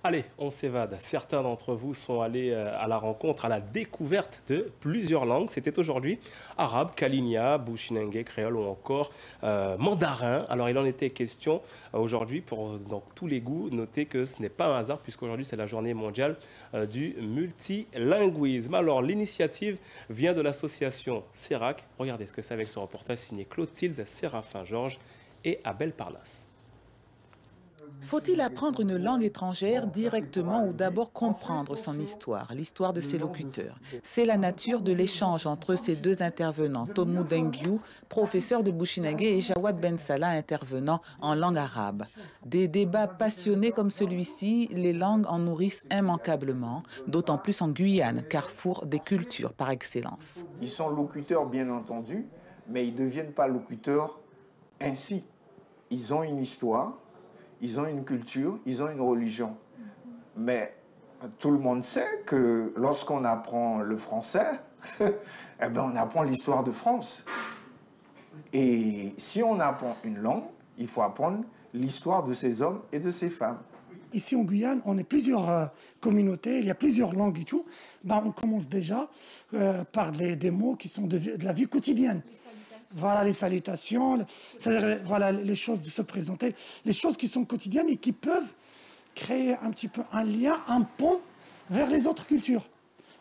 Allez, on s'évade. Certains d'entre vous sont allés à la rencontre, à la découverte de plusieurs langues. C'était aujourd'hui arabe, kalinia, bushinengue, créole ou encore mandarin. Alors il en était question aujourd'hui pour donc, tous les goûts. Notez que ce n'est pas un hasard puisqu'aujourd'hui c'est la journée mondiale du multilinguisme. Alors l'initiative vient de l'association CERAC. Regardez ce que c'est avec ce reportage signé Clotilde Séraphin-Georges et Abel Parnasse. Faut-il apprendre une langue étrangère directement ou d'abord comprendre son histoire, l'histoire de ses locuteurs? C'est la nature de l'échange entre ces deux intervenants, Tomou Dengiou, professeur de bushinengue, et Jawad Ben Salah, intervenant en langue arabe. Des débats passionnés comme celui-ci, les langues en nourrissent immanquablement, d'autant plus en Guyane, carrefour des cultures par excellence. Ils sont locuteurs bien entendu, mais ils ne deviennent pas locuteurs ainsi. Ils ont une histoire. Ils ont une culture, ils ont une religion. Mais tout le monde sait que lorsqu'on apprend le français, eh ben on apprend l'histoire de France. Et si on apprend une langue, il faut apprendre l'histoire de ces hommes et de ces femmes. Ici en Guyane, on est plusieurs communautés, il y a plusieurs langues et tout. Ben, on commence déjà par des mots qui sont de la vie quotidienne. Voilà les salutations, c'est-à-dire voilà les choses de se présenter, les choses qui sont quotidiennes et qui peuvent créer un petit peu un lien, un pont vers les autres cultures.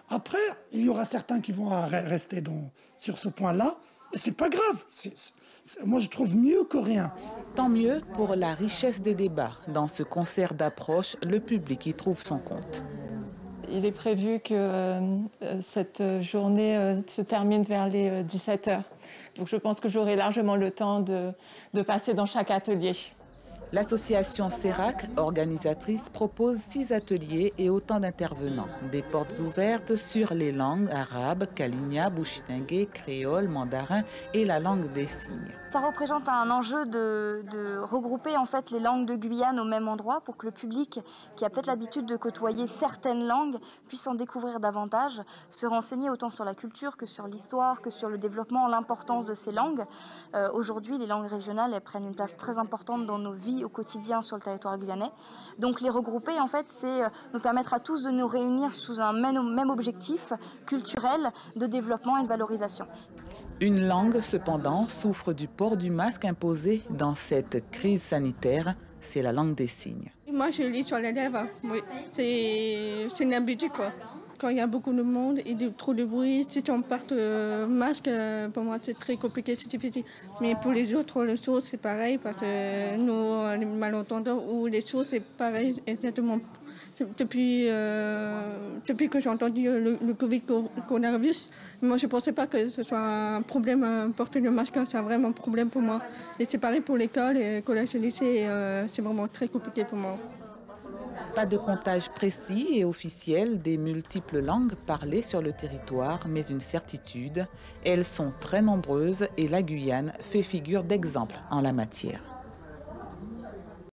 Après, il y aura certains qui vont rester sur ce point-là, et c'est pas grave. Moi, je trouve mieux que rien. Tant mieux pour la richesse des débats. Dans ce concert d'approche, le public y trouve son compte. Il est prévu que cette journée se termine vers les 17h. Donc je pense que j'aurai largement le temps de passer dans chaque atelier. L'association CERAC, organisatrice, propose 6 ateliers et autant d'intervenants. Des portes ouvertes sur les langues arabes, kalinia, bushinengue, créole, mandarin et la langue des signes. Ça représente un enjeu de regrouper en fait les langues de Guyane au même endroit pour que le public, qui a peut-être l'habitude de côtoyer certaines langues, puisse en découvrir davantage, se renseigner autant sur la culture que sur l'histoire, que sur le développement, l'importance de ces langues. Aujourd'hui, les langues régionales, elles prennent une place très importante dans nos vies au quotidien sur le territoire guyanais. Donc les regrouper, en fait, c'est nous permettre à tous de nous réunir sous un même objectif culturel de développement et de valorisation. Une langue, cependant, souffre du port du masque imposé dans cette crise sanitaire. C'est la langue des signes. Moi, je lis sur les lèvres. Oui. C'est une habitude, quoi. Quand il y a beaucoup de monde et trop de bruit, si on porte masque, pour moi, c'est très compliqué, c'est difficile. Mais pour les autres, les sourds, c'est pareil, parce que nous, les malentendants ou les sourds, c'est pareil, exactement. Depuis que j'ai entendu le Covid-coronavirus, moi je ne pensais pas que ce soit un problème porter le masque, c'est vraiment un problème pour moi. Et c'est pareil pour l'école, et collège et lycée, c'est vraiment très compliqué pour moi. Pas de comptage précis et officiel des multiples langues parlées sur le territoire, mais une certitude, elles sont très nombreuses et la Guyane fait figure d'exemple en la matière.